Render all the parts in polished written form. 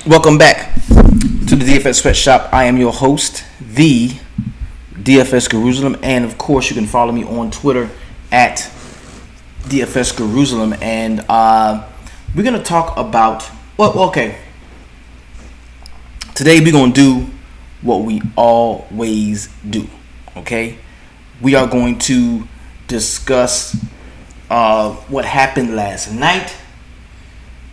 Welcome back to the DFS Sweatshop. I am your host, the DFS Jerusalem, and of course, you can follow me on Twitter at DFS Jerusalem. And we're gonna talk about today we're gonna do what we always do. Okay, we are going to discuss what happened last night.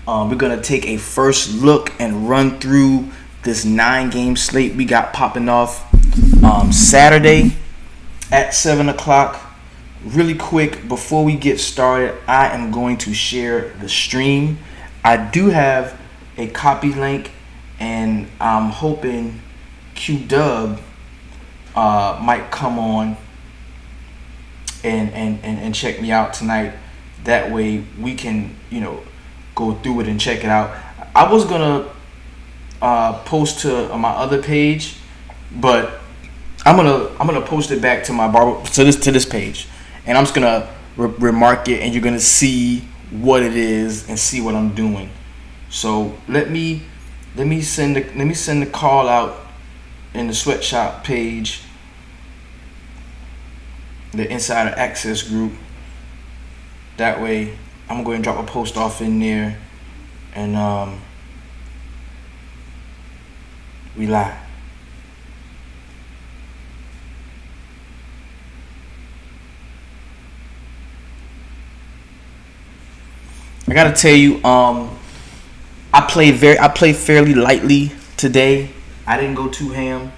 We're going to take a first look and run through this 9-game slate we got popping off Saturday at 7 o'clock. Really quick, before we get started, I am going to share the stream. I do have a copy link, and I'm hoping Q-Dub might come on and check me out tonight. That way we can, go through it and check it out. I was gonna post to my other page, but I'm gonna post it back to my to this page, and I'm just gonna remark it, and you're gonna see what it is and see what I'm doing. So let me send the call out in the sweatshop page, the Insider Access group. That way I'm going to drop a post off in there, and we live. I gotta tell you, I played fairly lightly today. I didn't go too ham.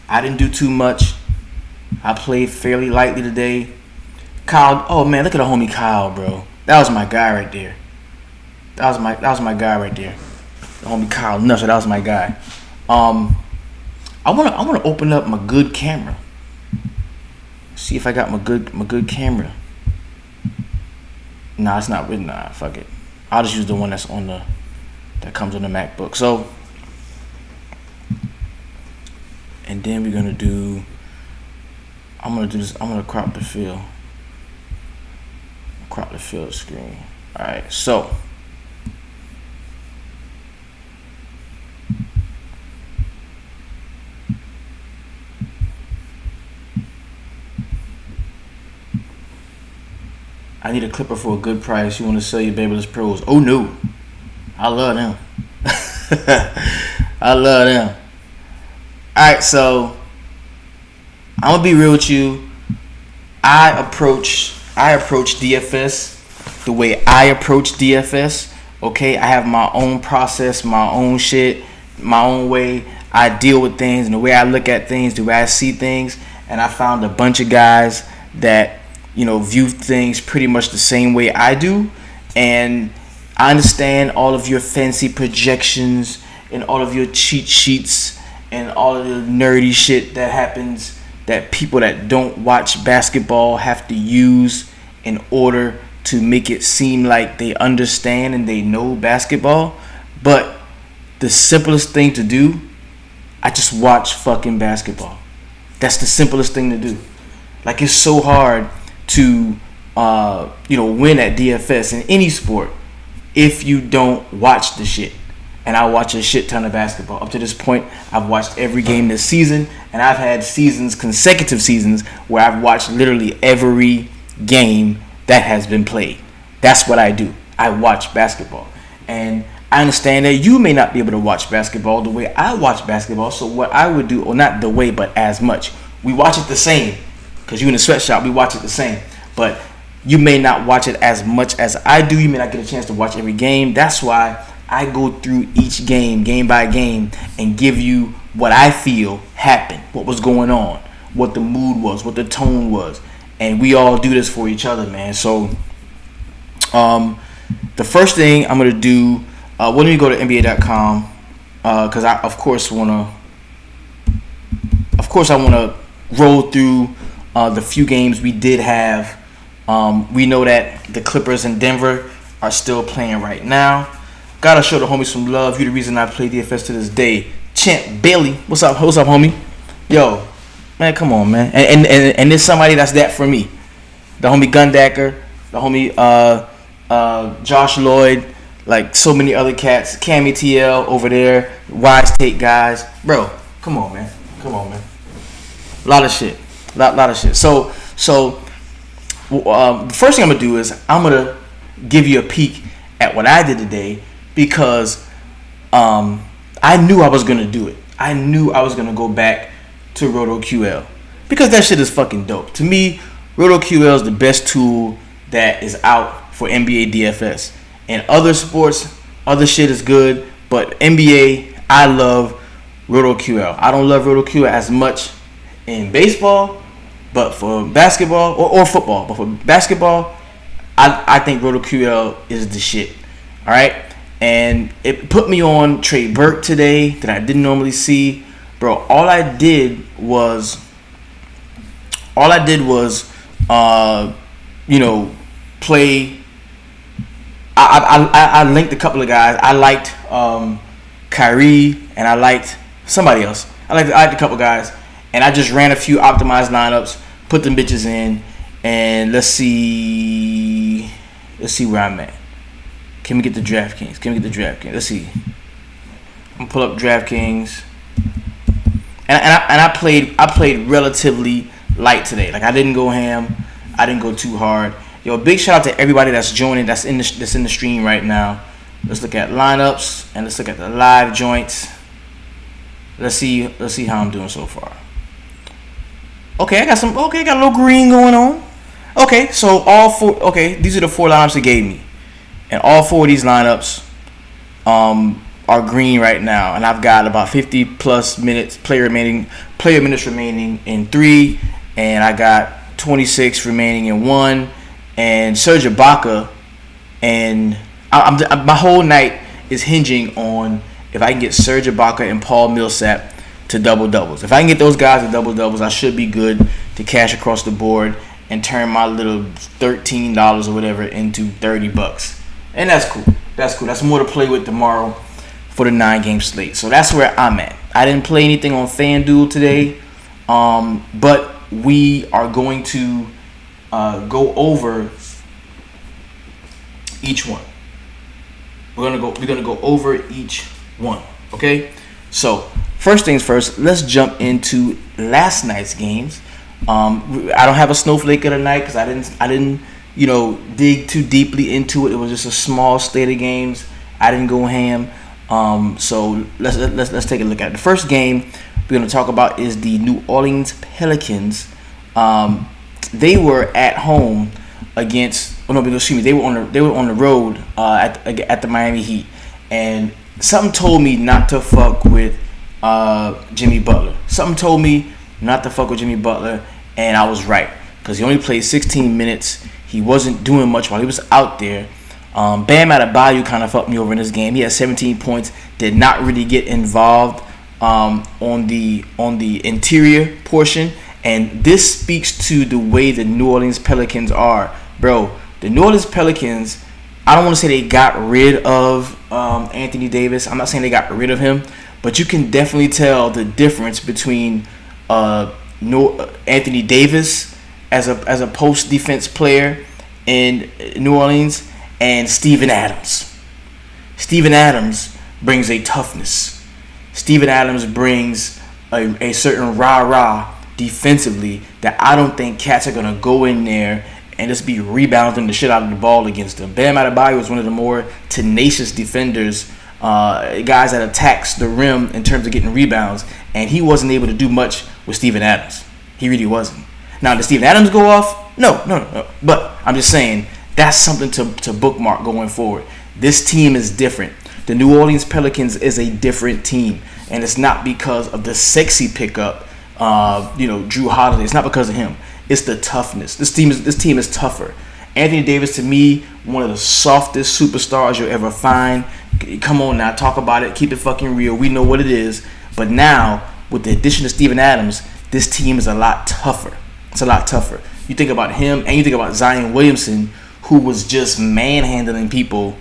I didn't do too much. I played fairly lightly today. Kyle, oh man, look at the homie Kyle, bro. That was my guy right there. That was my guy right there. The homie Kyle Nusser, that was my guy. I wanna open up my good camera. See if I got my good camera. Nah, it's not written. Nah, fuck it. I'll just use the one that comes on the MacBook. So, and then we're gonna do. I'm gonna do this. I'm gonna crop the field. Crop the field screen. All right, so I need a clipper for a good price. You want to sell your Babyless Pros? Oh no, I love them. I love them. All right, so I'm gonna be real with you. I approach DFS the way I approach DFS. Okay, I have my own process, my own shit, my own way I deal with things, and the way I look at things, the way I see things. And I found a bunch of guys that view things pretty much the same way I do. And I understand all of your fancy projections and all of your cheat sheets and all of the nerdy shit that happens, that people that don't watch basketball have to use in order to make it seem like they understand and they know basketball. But the simplest thing to do, I just watch fucking basketball. That's the simplest thing to do. Like, it's so hard to win at DFS in any sport if you don't watch the shit. And I watch a shit ton of basketball. Up to this point, I've watched every game this season, and I've had consecutive seasons, where I've watched literally every game that has been played. That's what I do. I watch basketball. And I understand that you may not be able to watch basketball the way I watch basketball. So what I would do, or not the way, but as much, we watch it the same. Because you in the sweatshop, we watch it the same. But you may not watch it as much as I do. You may not get a chance to watch every game. That's why I go through each game by game, and give you what I feel happened, what was going on, what the mood was, what the tone was. And we all do this for each other, man. So the first thing I'm going to do, let me go to NBA.com, because I want to roll through the few games we did have. We know that the Clippers in Denver are still playing right now. Gotta show the homies some love. You the reason I play DFS to this day. Champ Bailey, what's up, homie? Yo, man, come on, man. And there's somebody that's that for me. The homie Gundacker, the homie Josh Lloyd, like so many other cats. Cammy TL over there, Wise Take guys, bro. Come on, man. A lot of shit. Lot of shit. So the first thing I'm gonna do is I'm gonna give you a peek at what I did today because I knew I was gonna do it. I knew I was gonna go back to RotoQL because that shit is fucking dope. To me, RotoQL is the best tool that is out for NBA DFS. And other sports, other shit is good, but NBA, I love RotoQL. I don't love RotoQL as much in baseball, but for basketball or football, but for basketball, I think RotoQL is the shit. All right, and it put me on Trey Burke today that I didn't normally see, bro. All I did was, play. I linked a couple of guys. I liked Kyrie and I liked somebody else. I liked a couple guys, and I just ran a few optimized lineups, put them bitches in, and let's see where I'm at. Can we get the DraftKings? Let's see. I'm gonna pull up DraftKings, and I played relatively light today. Like I didn't go ham, I didn't go too hard. Yo, big shout out to everybody that's joining, that's in the stream right now. Let's look at lineups and let's look at the live joints. Let's see how I'm doing so far. Okay, I got a little green going on. Okay, so these are the 4 lineups they gave me. And all 4 of these lineups are green right now. And I've got about 50 plus minutes player minutes remaining in 3, and I got 26 remaining in 1. And Serge Ibaka, and my whole night is hinging on if I can get Serge Ibaka and Paul Millsap to double doubles. If I can get those guys to double doubles, I should be good to cash across the board and turn my little $13 or whatever into $30, and that's cool. That's more to play with tomorrow for the 9-game slate. So that's where I'm at. I didn't play anything on Fanduel today, but we are going to go over each one. We're gonna go over each one. Okay. So first things first, let's jump into last night's games. I don't have a snowflake of the night because I didn't dig too deeply into it. It was just a small slate of games. I didn't go ham. So let's take a look at it. The first game we're gonna talk about is the New Orleans Pelicans. They were at home against. Oh no, excuse me. They were on the road at the Miami Heat, and something told me not to fuck with Jimmy Butler. Something told me not to fuck with Jimmy Butler, and I was right because he only played 16 minutes. He wasn't doing much while he was out there. Bam Adebayo kind of fucked me over in this game. He had 17 points. Did not really get involved on the interior portion. And this speaks to the way the New Orleans Pelicans are. Bro, the New Orleans Pelicans, I don't want to say they got rid of Anthony Davis. I'm not saying they got rid of him. But you can definitely tell the difference between Anthony Davis as a post defense player in New Orleans and Steven Adams. Steven Adams brings a toughness. Steven Adams brings a certain rah-rah defensively that I don't think cats are going to go in there and just be rebounding the shit out of the ball against them. Bam Adebayo is one of the more tenacious defenders, guys that attacks the rim in terms of getting rebounds, and he wasn't able to do much with Steven Adams. He really wasn't. Now, did Steven Adams go off? No. But I'm just saying that's something to bookmark going forward. This team is different. The New Orleans Pelicans is a different team, and it's not because of the sexy pickup. Drew Holiday. It's not because of him. It's the toughness. This team is tougher. Anthony Davis, to me, one of the softest superstars you'll ever find. Come on now, talk about it. Keep it fucking real. We know what it is. But now, with the addition of Steven Adams, this team is a lot tougher. It's a lot tougher. You think about him, and you think about Zion Williamson, who was just manhandling people.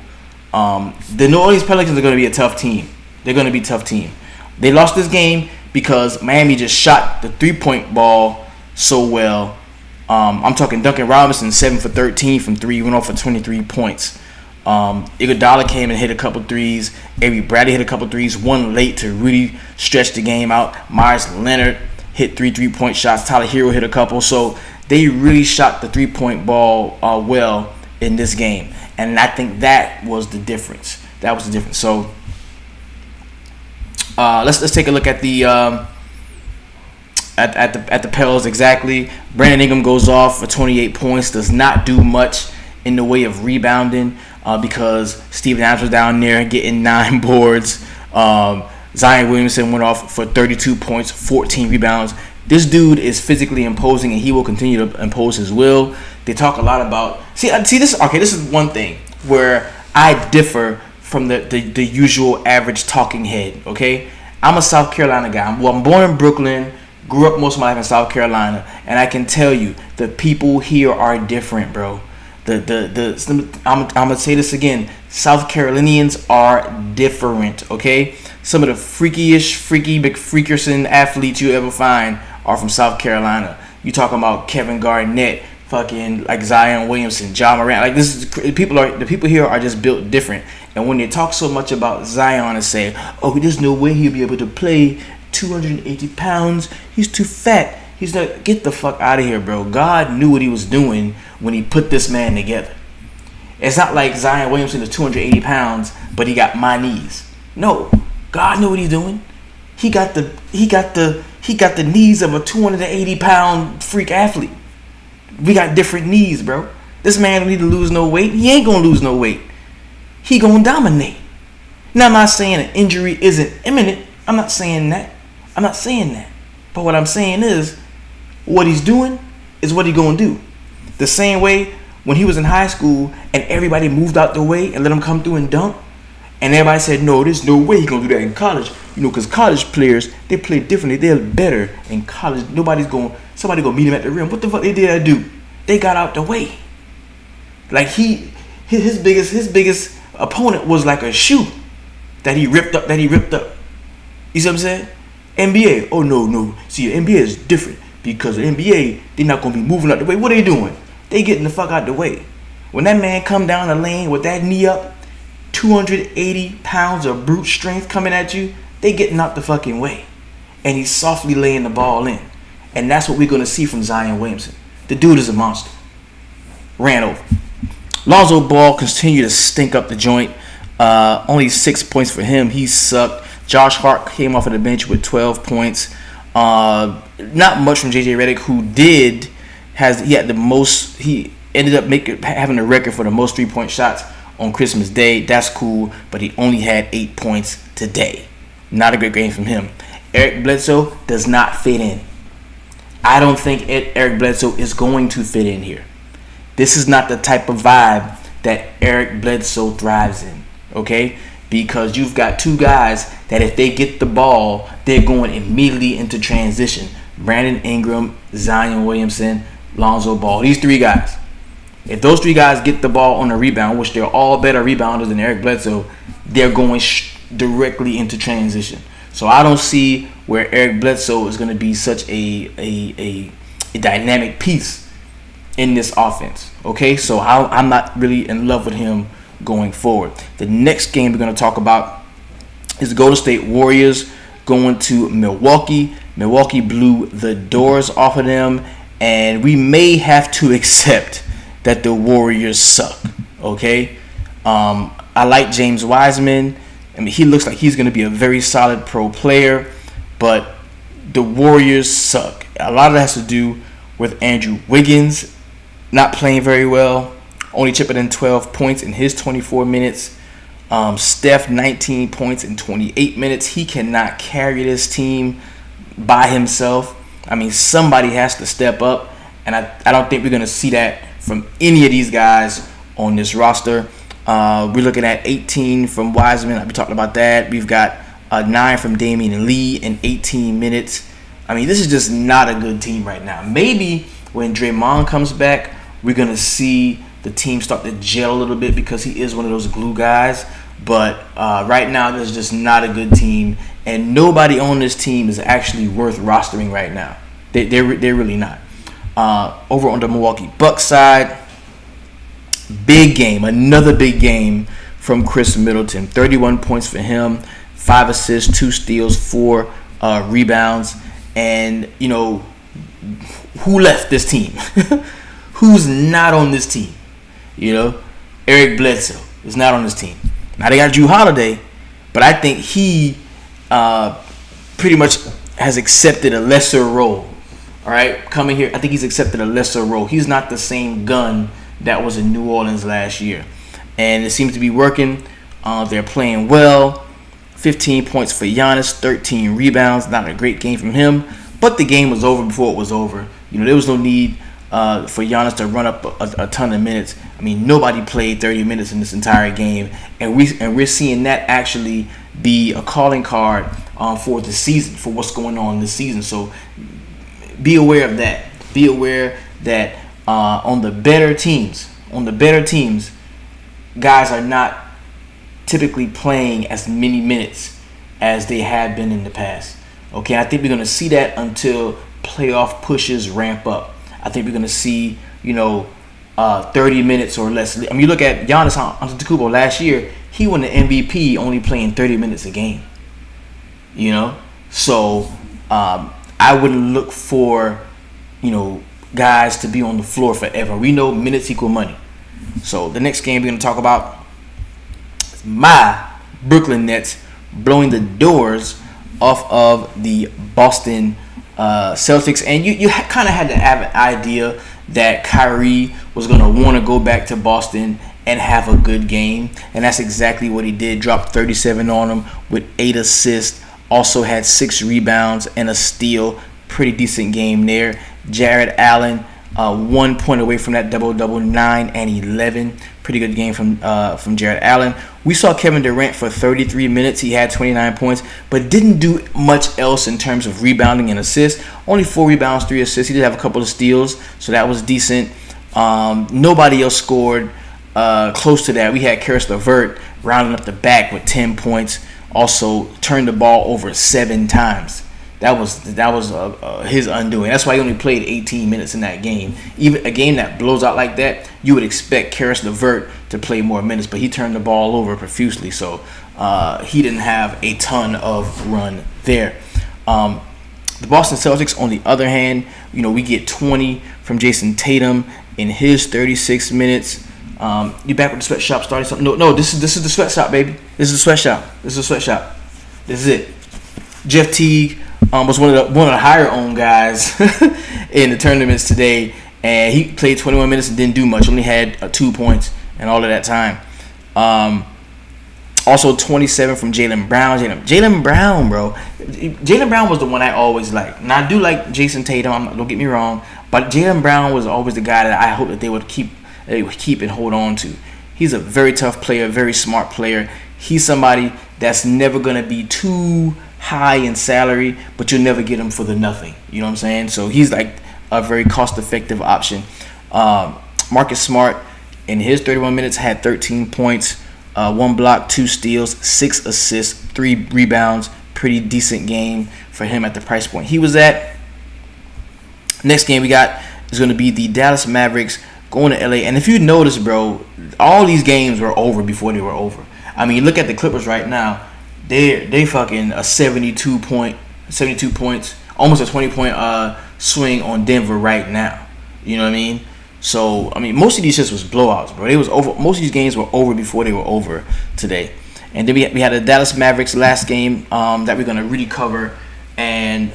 The New Orleans Pelicans are going to be a tough team. They're going to be a tough team. They lost this game because Miami just shot the 3-point ball so well. I'm talking Duncan Robinson, 7 for 13 from 3, went off for 23 points. Iguodala came and hit a couple threes. Avery Bradley hit a couple threes. One late to really stretch the game out. Myers Leonard hit 3 3-point shots. Tyler Hero hit a couple. So they really shot the 3-point ball well in this game. And I think that was the difference. So let's take a look at the at the Pels exactly. Brandon Ingram goes off for 28 points. Does not do much in the way of rebounding because Steven Adams was down there getting 9 boards. Zion Williamson went off for 32 points, 14 rebounds. This dude is physically imposing, and he will continue to impose his will. They talk a lot about see this. Okay, this is one thing where I differ from the usual average talking head. Okay, I'm a South Carolina guy. I'm born in Brooklyn, grew up most of my life in South Carolina, and I can tell you the people here are different, bro. I'm gonna say this again. South Carolinians are different. Okay, some of the freaky McFreakerson athletes you ever find are from South Carolina. You talking about Kevin Garnett, fucking like Zion Williamson, Ja Morant. Like this is the people here are just built different. And when they talk so much about Zion and say, "Oh, there's no way he'll be able to play 280 pounds. He's too fat. He's not." Get the fuck out of here, bro. God knew what he was doing when he put this man together. It's not like Zion Williamson is 280 pounds, but he got my knees. No, God knew what he's doing. He got the knees of a 280 pound freak athlete. We got different knees, bro. This man don't need to lose no weight. He ain't gonna lose no weight. He gonna dominate. Now I'm not saying an injury isn't imminent. I'm not saying that. But what I'm saying is, what he's doing is what he gonna do. The same way when he was in high school and everybody moved out the way and let him come through and dunk, and everybody said, "No, there's no way he gonna do that in college." You know, because college players, they play differently. They're better in college. Somebody gonna meet him at the rim. What the fuck they did do? They got out the way. Like his biggest opponent was like a shoe that he ripped up. You see what I'm saying? NBA, oh no. See, the NBA is different because the NBA, they're not gonna be moving out the way. What are they doing? They getting the fuck out the way. When that man come down the lane with that knee up, 280 pounds of brute strength coming at you, they getting out the fucking way. And he's softly laying the ball in. And that's what we're gonna see from Zion Williamson. The dude is a monster. Ran over. Lonzo Ball continued to stink up the joint. Only 6 points for him. He sucked. Josh Hart came off of the bench with 12 points. Not much from JJ Redick, who had the most. He ended up having a record for the most 3-point shots on Christmas Day. That's cool, but he only had 8 points today. Not a great game from him. Eric Bledsoe does not fit in. I don't think Eric Bledsoe is going to fit in here. This is not the type of vibe that Eric Bledsoe thrives in, okay? Because you've got two guys that if they get the ball, they're going immediately into transition. Brandon Ingram, Zion Williamson, Lonzo Ball. These three guys. If those three guys get the ball on a rebound, which they're all better rebounders than Eric Bledsoe, they're going directly into transition. So I don't see where Eric Bledsoe is going to be such a dynamic piece in this offense. Okay, so I'm not really in love with him going forward. The next game we're going to talk about is the Golden State Warriors going to Milwaukee. Milwaukee blew the doors off of them, and we may have to accept that the Warriors suck. Okay, I like James Wiseman. I mean, he looks like he's going to be a very solid pro player, but the Warriors suck. A lot of that has to do with Andrew Wiggins not playing very well, only chipping in 12 points in his 24 minutes. Steph, 19 points in 28 minutes. He cannot carry this team by himself. I mean, somebody has to step up, and I don't think we're going to see that from any of these guys on this roster. We're looking at 18 from Wiseman. I'll be talking about that. We've got 9 from Damian Lee in 18 minutes. I mean, this is just not a good team right now. Maybe when Draymond comes back, we're going to see the team start to gel a little bit because he is one of those glue guys. But right now, this is just not a good team. And nobody on this team is actually worth rostering right now. They're really not. Over on the Milwaukee Bucks side, Big game, another big game from Chris Middleton. 31 points for him, 5 assists, 2 steals, 4 rebounds. And, you know, who left this team? Who's not on this team? You know, Eric Bledsoe is not on this team. Now they got Drew Holiday, but I think he pretty much has accepted a lesser role. All right, coming here, I think he's accepted a lesser role. He's not the same gun that was in New Orleans last year, and it seems to be working. They're playing well. 15 points for Giannis, 13 rebounds. Not a great game from him, but the game was over before it was over. You know, there was no need for Giannis to run up a ton of minutes. I mean, nobody played 30 minutes in this entire game, and we're seeing that actually be a calling card for the season, for what's going on this season. So be aware of that. Be aware that on the better teams, guys are not typically playing as many minutes as they have been in the past. Okay, I think we're going to see that until playoff pushes ramp up. I think we're going to see, 30 minutes or less. I mean, you look at Giannis Antetokounmpo last year, he won the MVP only playing 30 minutes a game. You know? So, I wouldn't look for, guys to be on the floor forever. We know minutes equal money. So, the next game we're going to talk about is my Brooklyn Nets blowing the doors off of the Boston Celtics. And you kind of had to have an idea that Kyrie was going to want to go back to Boston and have a good game. And that's exactly what he did. Dropped 37 on them with 8 assists. Also had 6 rebounds and a steal. Pretty decent game there. Jared Allen, 1 point away from that double-double, 9 and 11. Pretty good game from Jared Allen. We saw Kevin Durant for 33 minutes. He had 29 points, but didn't do much else in terms of rebounding and assists. Only 4 rebounds, 3 assists. He did have a couple of steals, so that was decent. Nobody else scored close to that. We had Karis LeVert rounding up the back with 10 points. Also turned the ball over 7 times. That was his undoing. That's why he only played 18 minutes in that game. Even a game that blows out like that, you would expect Karis LeVert to play more minutes, but he turned the ball over profusely, so he didn't have a ton of run there. The Boston Celtics, on the other hand, we get 20 from Jason Tatum in his 36 minutes. You back with the sweatshop starting something? No, this is the sweatshop, baby. This is the sweatshop. This is it. Jeff Teague was one of the higher owned guys in the tournaments today, and he played 21 minutes and didn't do much. Only had 2 points and all of that time. Also 27 from Jaylen Brown. Jaylen Brown, bro. Jaylen Brown was the one I always liked. Now I do like Jason Tatum. Don't get me wrong, but Jaylen Brown was always the guy that I hope that they would keep and hold on to. He's a very tough player, very smart player. He's somebody that's never going to be too high in salary, but you'll never get him for the nothing. You know what I'm saying? So he's like a very cost-effective option. Marcus Smart, in his 31 minutes, had 13 points, 1 block, 2 steals, 6 assists, 3 rebounds. Pretty decent game for him at the price point he was at. Next game we got is going to be the Dallas Mavericks going to LA. And if you notice, bro, all these games were over before they were over. I mean, look at the Clippers right now. They fucking a 72 points, almost a 20-point swing on Denver right now. You know what I mean? So, I mean, most of these shits was blowouts, bro. They was over. Most of these games were over before they were over today. And then we had the Dallas Mavericks last game that we're gonna really cover. And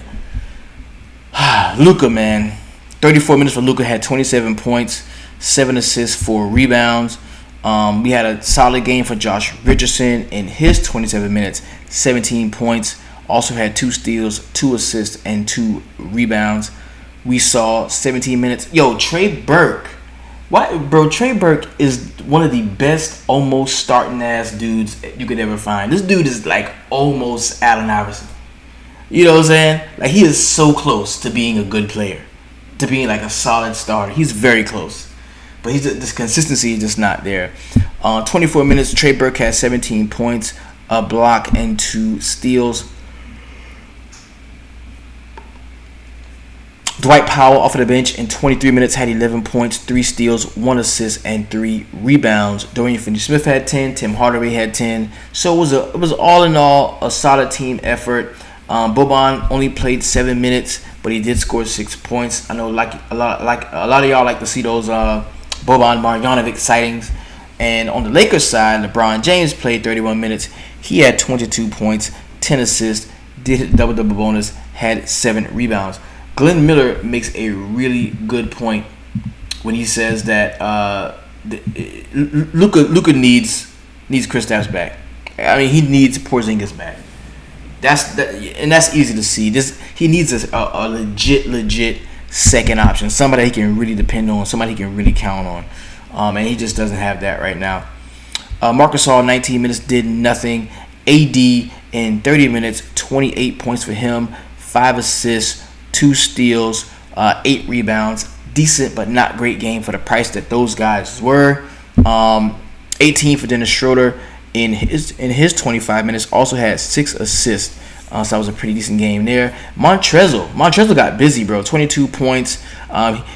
Luka, man, 34 minutes for Luka, had 27 points, 7 assists, 4 rebounds. We had a solid game for Josh Richardson in his 27 minutes, 17 points. Also had 2 steals, 2 assists, and 2 rebounds. We saw 17 minutes. Yo, Trey Burke. Why, bro? Trey Burke is one of the best almost starting ass dudes you could ever find. This dude is like almost Allen Iverson. You know what I'm saying? Like, he is so close to being a good player, to being like a solid starter. He's very close. But this consistency is just not there. 24 minutes, Trey Burke has 17 points, a block, and 2 steals. Dwight Powell off of the bench in 23 minutes had 11 points, 3 steals, 1 assist, and 3 rebounds. Dorian Finney-Smith had 10. Tim Hardaway had 10. So it was all in all a solid team effort. Boban only played 7 minutes, but he did score 6 points. I know a lot of y'all like to see those Boban Marjanovic sightings. And on the Lakers side, LeBron James played 31 minutes. He had 22 points, 10 assists, did hit double-double bonus, had 7 rebounds. Glenn Miller makes a really good point when he says that Luka needs Kristaps back. I mean, he needs Porzingis back. That's easy to see. He needs a legit second option, somebody he can really depend on, somebody he can really count on, and he just doesn't have that right now. Marcus Gasol, 19 minutes, did nothing. AD in 30 minutes, 28 points for him, 5 assists, 2 steals, 8 rebounds. Decent but not great game for the price that those guys were. 18 for Dennis Schroeder in his 25 minutes. Also had 6 assists. So that was a pretty decent game there. Montrezl got busy, bro. 22 points.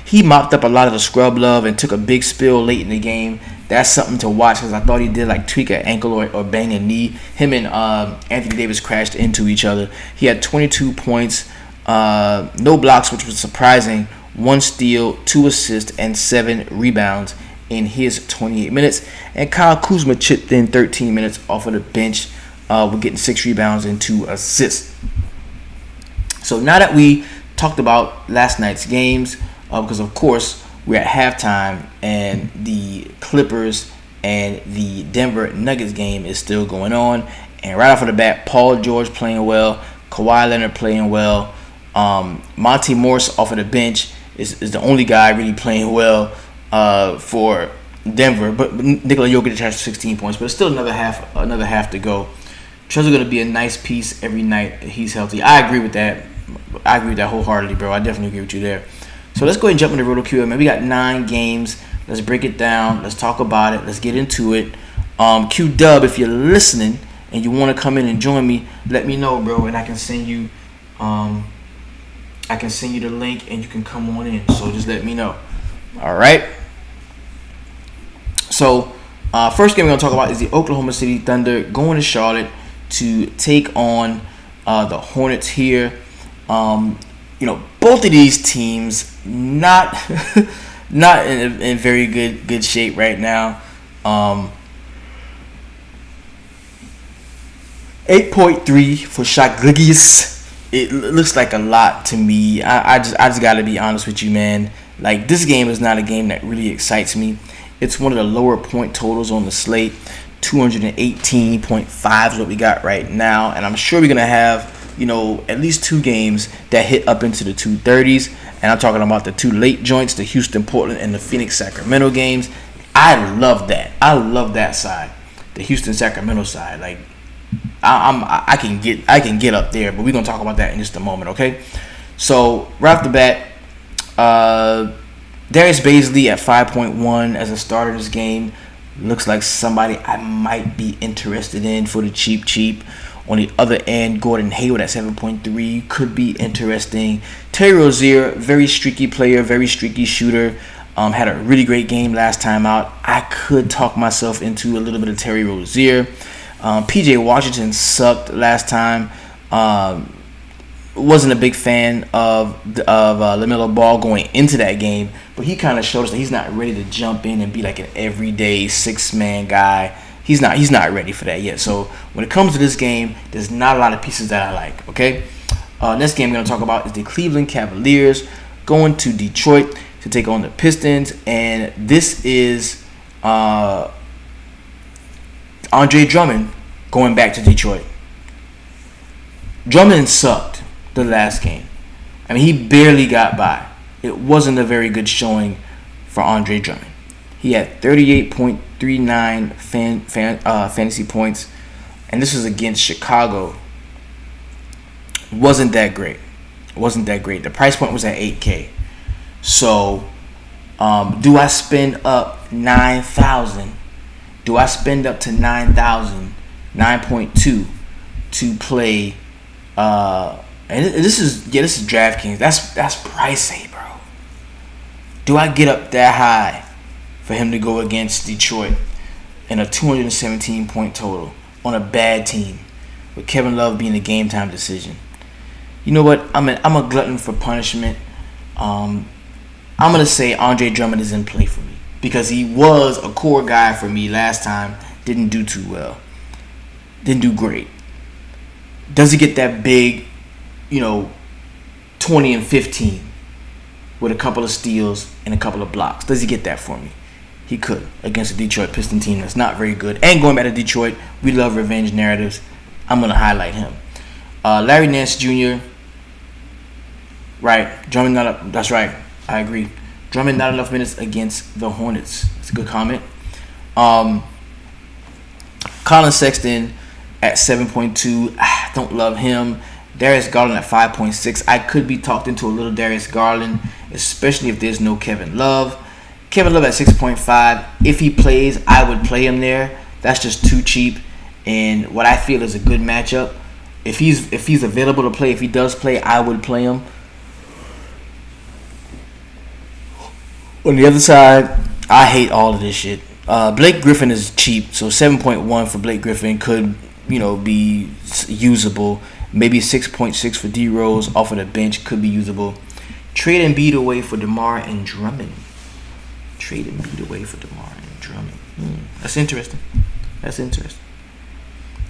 He mopped up a lot of the scrub love and took a big spill late in the game. That's something to watch because I thought he did like tweak an ankle or bang a knee. Him and Anthony Davis crashed into each other. He had 22 points. No blocks, which was surprising. 1 steal, 2 assists, and 7 rebounds in his 28 minutes. And Kyle Kuzma chipped in 13 minutes off of the bench. We're getting 6 rebounds and 2 assists. So now that we talked about last night's games, because of course we're at halftime and the Clippers and the Denver Nuggets game is still going on. And right off of the bat, Paul George playing well, Kawhi Leonard playing well. Monty Morris off of the bench is the only guy really playing well for Denver. But Nikola Jokic has 16 points, but it's still another half to go. Trezor's going to be a nice piece every night he's healthy. I agree with that. I agree with that wholeheartedly, bro. I definitely agree with you there. So let's go ahead and jump into Roto QL, man. We got 9 games. Let's break it down. Let's talk about it. Let's get into it. Q-Dub, if you're listening and you want to come in and join me, let me know, bro, and I can send you the link and you can come on in. So just let me know. All right. So first game we're going to talk about is the Oklahoma City Thunder going to Charlotte to take on the Hornets here. Both of these teams not in very good shape right now. 8.3 for shot Gliggius. It looks like a lot to me. I just gotta be honest with you, man. Like, this game is not a game that really excites me. It's one of the lower point totals on the slate. 218.5 is what we got right now, and I'm sure we're gonna have at least 2 games that hit up into the 230s. And I'm talking about the 2 late joints, the Houston, Portland, and the Phoenix, Sacramento games. I love that. I love that side, the Houston, Sacramento side. Like, I can get up there, but we're gonna talk about that in just a moment, okay? So right off the bat, Darius Bazley at 5.1 as a starter in this game looks like somebody I might be interested in for the cheap. On the other end, Gordon Hayward at 7.3 could be interesting. Terry Rozier, very streaky player, very streaky shooter. Had a really great game last time out. I could talk myself into a little bit of Terry Rozier. PJ Washington sucked last time. Wasn't a big fan of LaMelo Ball going into that game, but he kind of showed us that he's not ready to jump in and be like an everyday 6-man guy. He's not ready for that yet. So when it comes to this game, there's not a lot of pieces that I like. Okay. Next game I'm going to talk about is the Cleveland Cavaliers going to Detroit to take on the Pistons, and this is Andre Drummond going back to Detroit. Drummond sucked the last game. I mean, he barely got by. It wasn't a very good showing for Andre Drummond. He had 38.39 fantasy points, and this was against Chicago. Wasn't that great. The price point was at $8K. So, do I spend up $9,000? Do I spend up to $9,000, 9.2, to play And this is DraftKings. That's pricey, bro. Do I get up that high for him to go against Detroit in a 217 point total on a bad team with Kevin Love being a game time decision? You know what? I'm a glutton for punishment. I'm gonna say Andre Drummond is in play for me because he was a core guy for me last time. Didn't do too well. Didn't do great. Does he get that big, 20 and 15 with a couple of steals and a couple of blocks? Does he get that for me? He could against a Detroit Piston team that's not very good. And going back to Detroit, we love revenge narratives. I'm gonna highlight him. Larry Nance Jr. Right, Drummond not up. That's right. I agree. Drummond not enough minutes against the Hornets. That's a good comment. Colin Sexton at 7.2. Don't love him. Darius Garland at 5.6. I could be talked into a little Darius Garland, especially if there's no Kevin Love. Kevin Love at 6.5. If he plays, I would play him there. That's just too cheap. And what I feel is a good matchup. If he's available to play, if he does play, I would play him. On the other side, I hate all of this shit. Blake Griffin is cheap, so 7.1 for Blake Griffin could, be usable. Maybe 6.6 for D Rose off of the bench could be usable. Trade Embiid away for DeMar and Drummond. That's interesting.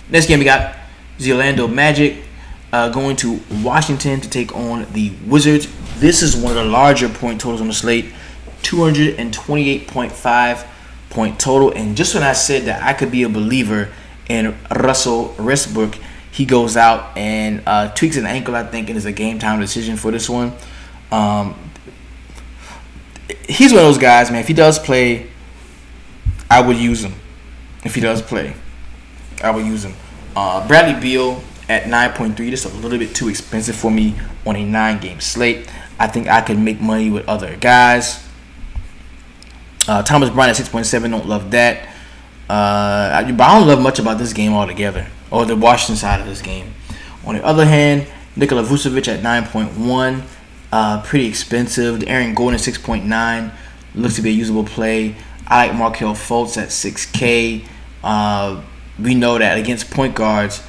Next game we got the Orlando Magic going to Washington to take on the Wizards. This is one of the larger point totals on the slate. 228.5 point total. And just when I said that I could be a believer in Russell Westbrook, he goes out and tweaks an ankle, I think, and is a game time decision for this one. He's one of those guys, man. If he does play, I would use him. Bradley Beal at 9.3. Just a little bit too expensive for me on a 9-game slate. I think I could make money with other guys. Thomas Bryant at 6.7. Don't love that. But I don't love much about this game altogether, or the Washington side of this game. On the other hand, Nikola Vucevic at 9.1. Pretty expensive. Aaron Gordon at 6.9. Looks to be a usable play. I like Markelle Fultz at 6K. We know that against point guards,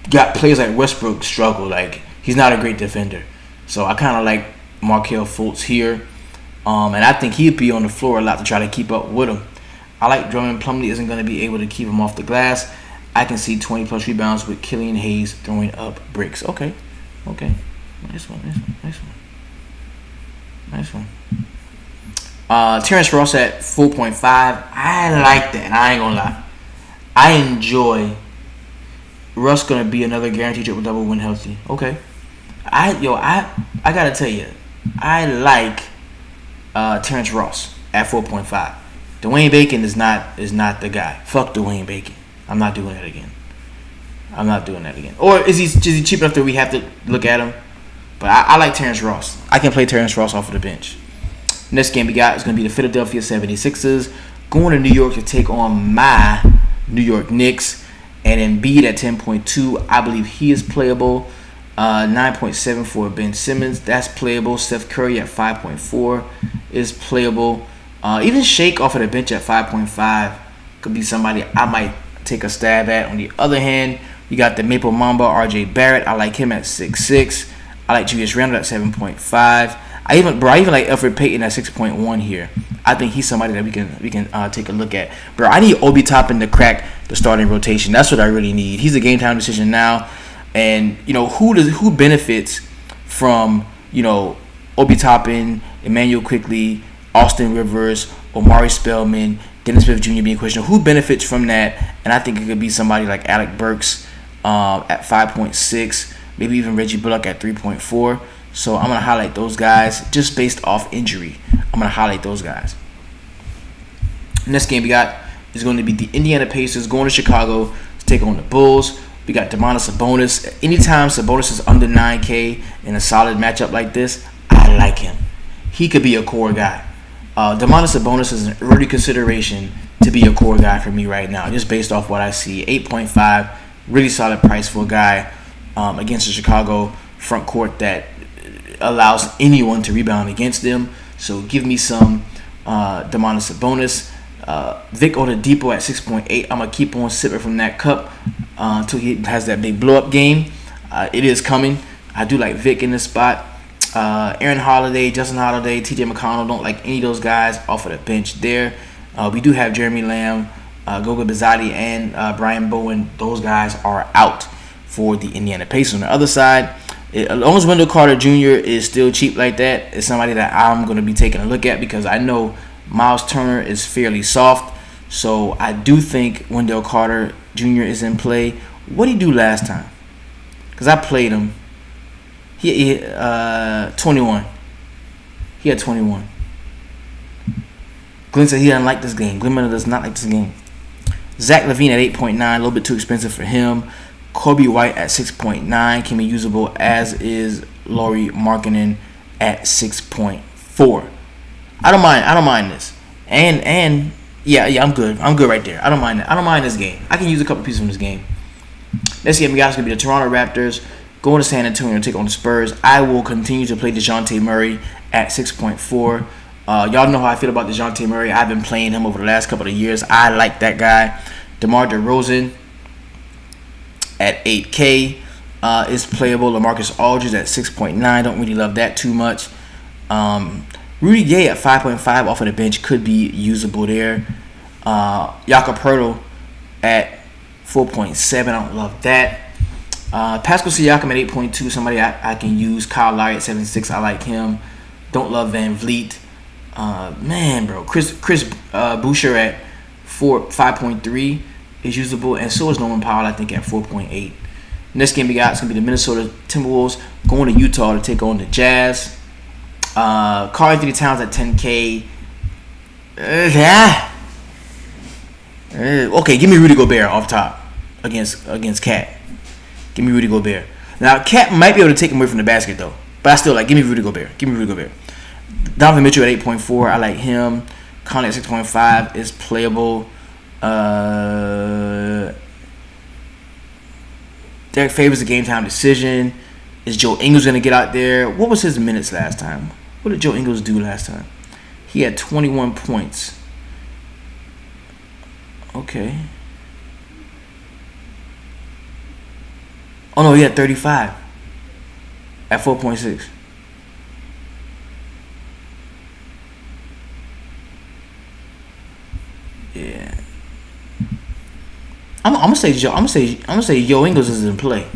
got players like Westbrook struggle. Like, he's not a great defender. So I kind of like Markelle Fultz here. And I think he'd be on the floor a lot to try to keep up with him. I like Drummond. Plumlee isn't going to be able to keep him off the glass. I can see 20-plus rebounds with Killian Hayes throwing up bricks. Okay. Nice one. Terrence Ross at 4.5. I like that. I ain't gonna lie. I enjoy Russ gonna be another guaranteed triple-double when healthy. Okay. I gotta tell you, I like Terrence Ross at 4.5. Dwayne Bacon is not the guy. Fuck Dwayne Bacon. I'm not doing that again. Or is he cheap enough that we have to look at him? But I like Terrence Ross. I can play Terrence Ross off of the bench. Next game we got is going to be the Philadelphia 76ers going to New York to take on my New York Knicks. And Embiid at 10.2. I believe he is playable. 9.7 for Ben Simmons. That's playable. Steph Curry at 5.4 is playable. Even Shake off of the bench at 5.5 could be somebody I might take a stab at. On the other hand, you got the Maple Mamba, RJ Barrett. I like him at 6'6". I like Julius Randle at 7.5. I even like Elfrid Payton at 6.1 here. I think he's somebody that we can take a look at. Bro, I need Obi Toppin to crack the starting rotation. That's what I really need. He's a game time decision now. And who benefits from Obi Toppin, Emmanuel Quickley, Austin Rivers, Omari Spellman, Dennis Smith Jr. being questioned? Who benefits from that? And I think it could be somebody like Alec Burks at 5.6, maybe even Reggie Bullock at 3.4. So I'm going to highlight those guys just based off injury. I'm going to highlight those guys. Next game we got is going to be the Indiana Pacers going to Chicago to take on the Bulls. We got Domantas Sabonis. Anytime Sabonis is under 9K in a solid matchup like this, I like him. He could be a core guy. Domantas Sabonis is an early consideration to be a core guy for me right now, just based off what I see. 8.5 Really solid price for a guy against the Chicago front court that allows anyone to rebound against them. So give me some Domantas Sabonis. Vic Oladipo at 6.8. I'm going to keep on sipping from that cup until he has that big blow-up game. It is coming. I do like Vic in this spot. Aaron Holiday, Justin Holiday, TJ McConnell. Don't like any of those guys off of the bench there. We do have Jeremy Lamb, Goga Bizzotti, and Brian Bowen. Those guys are out for the Indiana Pacers. On the other side, as long as Wendell Carter Jr. is still cheap like that, it's somebody that I'm going to be taking a look at because I know Miles Turner is fairly soft. So I do think Wendell Carter Jr. is in play. What did he do last time? Because I played him. He 21. He had 21. Glenn said he doesn't like this game. Glenn Miller does not like this game. Zach LaVine at 8.9, a little bit too expensive for him. Kobe White at 6.9 can be usable, as is Lauri Markkanen at 6.4. I don't mind this. And yeah, I'm good. I'm good right there. I don't mind it. I don't mind this game. I can use a couple pieces from this game. Next game we got is gonna be the Toronto Raptors going to San Antonio to take on the Spurs. I will continue to play DeJounte Murray at 6.4. Y'all know how I feel about DeJounte Murray. I've been playing him over the last couple of years. I like that guy. DeMar DeRozan at 8K is playable. LaMarcus Aldridge at 6.9. Don't really love that too much. Rudy Gay at 5.5 off of the bench could be usable there. Jakob Poeltl at 4.7. I don't love that. Pascal Siakam at 8.2. Somebody I can use. Kyle Lowry at 7.6. I like him. Don't love Van Vliet. Chris Boucher at 5.3 is usable, and so is Norman Powell, I think, at 4.8. Next game we got is going to be the Minnesota Timberwolves going to Utah to take on the Jazz. Karl Anthony Towns at 10K. Okay, give me Rudy Gobert off top against Cat. Give me Rudy Gobert. Now, Cat might be able to take him away from the basket, though. But I still like, give me Rudy Gobert. Donovan Mitchell at 8.4. I like him. Conley at 6.5 is playable. Derek Favors a game time decision. Is Joe Ingles going to get out there? What was his minutes last time? What did Joe Ingles do last time? He had 21 points. Okay. Oh, no, he had 35 at 4.6. Yeah. I'm gonna say Joe Ingles is in play.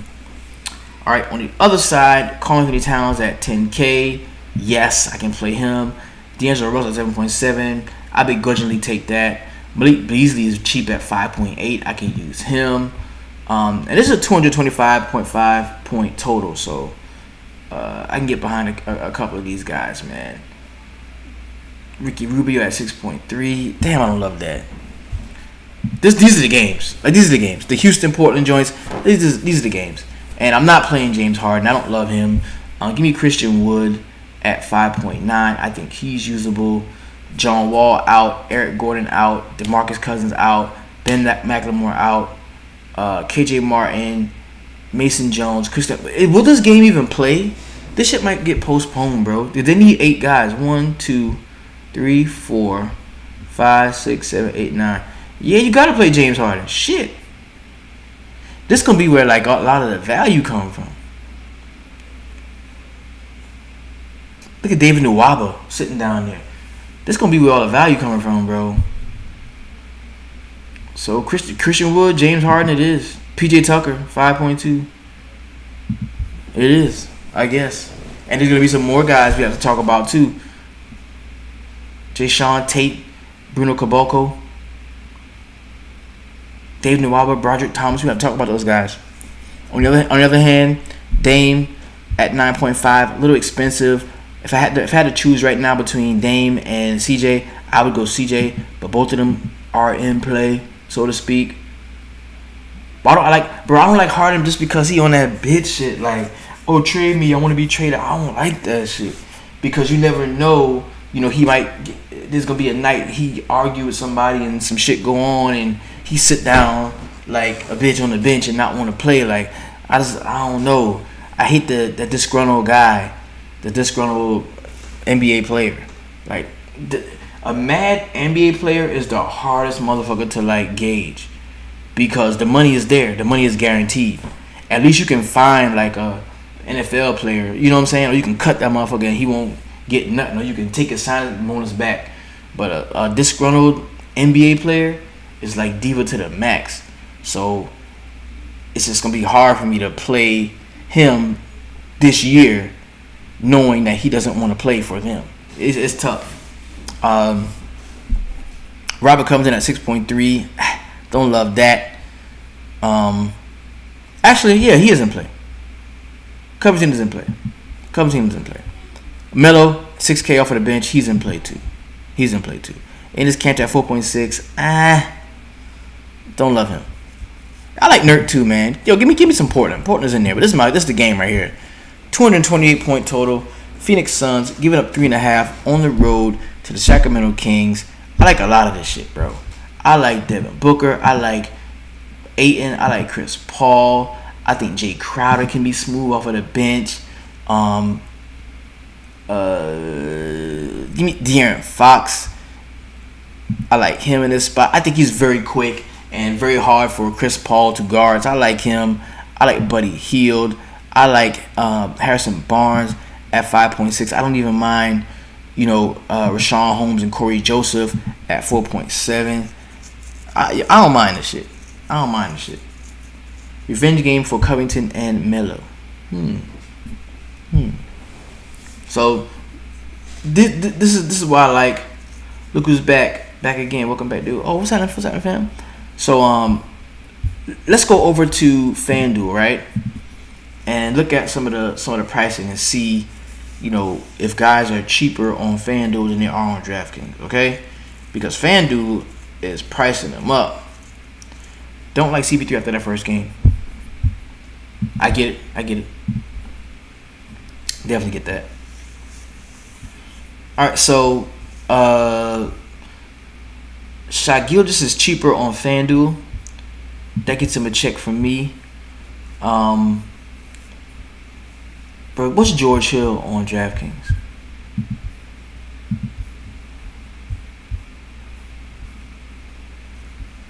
All right, on the other side, Karl Anthony Towns at 10K. Yes, I can play him. D'Angelo Russell at 7.7. I begrudgingly take that. Malik Beasley is cheap at 5.8. I can use him. And this is a 225.5 point total, so I can get behind a couple of these guys, man. Ricky Rubio at 6.3. Damn, I don't love that. These are the games. The Houston, Portland joints. These are the games. And I'm not playing James Harden. I don't love him. Give me Christian Wood at 5.9. I think he's usable. John Wall out. Eric Gordon out. DeMarcus Cousins out. Ben McLemore out. KJ Martin. Mason Jones. Will this game even play? This shit might get postponed, bro. They need 8 guys. 1, 2, 3, 4, 5, 6, 7, 8, 9. Yeah, you gotta play James Harden. Shit. This gonna be where like a lot of the value come from. Look at David Nwaba sitting down there. This gonna be where all the value coming from, bro. So Christian Wood, James Harden, it is. PJ Tucker, 5.2. It is, I guess. And there's gonna be some more guys we have to talk about too. Jayshawn Tate, Bruno Caboclo, Dave Nwaba, Broderick Thomas. We have to talk about those guys. On the other hand, Dame at 9.5, a little expensive. If I had to choose right now between Dame and CJ, I would go CJ. But both of them are in play, so to speak. But I don't like Harden just because he on that bitch shit. Like, oh, trade me, I want to be traded. I don't like that shit because you never know. You know, he might. There's gonna be a night he argue with somebody and some shit go on and he sit down like a bitch on the bench and not want to play. Like I don't know. I hate the disgruntled guy, the disgruntled NBA player. Like a mad NBA player is the hardest motherfucker to like gauge because the money is there, the money is guaranteed. At least you can find like a NFL player, you know what I'm saying, or you can cut that motherfucker and he won't get nothing, or you can take his signing bonus back. But a disgruntled NBA player is like diva to the max. So it's just gonna be hard for me to play him this year, knowing that he doesn't want to play for them. It's tough. Robert comes in at 6.3. Don't love that. Actually, yeah, he is in play. Covington is in play. Melo, 6K off of the bench. He's in play too. And his Cantor at 4.6. Don't love him. I like Nurk too, man. Yo, give me some Portland. Portland's in there, but this is the game right here. 228 point total. Phoenix Suns giving up 3.5 on the road to the Sacramento Kings. I like a lot of this shit, bro. I like Devin Booker. I like Ayton. I like Chris Paul. I think Jay Crowder can be smooth off of the bench. Give me De'Aaron Fox. I like him in this spot. I think he's very quick and very hard for Chris Paul to guard. I like him. I like Buddy Hield. I like Harrison Barnes at 5.6. I don't even mind, Rashawn Holmes and Corey Joseph at 4.7. I don't mind this shit. Revenge game for Covington and Melo. So this is why I like. Look who's back again. Welcome back, dude. Oh, what's happening, fam? So let's go over to Fanduel, right? And look at some of the pricing and see, if guys are cheaper on Fanduel than they are on DraftKings, okay? Because Fanduel is pricing them up. Don't like CP3 after that first game. I get it. Definitely get that. All right, so Shai Gilgeous is cheaper on Fanduel. That gets him a check from me. Bro, what's George Hill on DraftKings?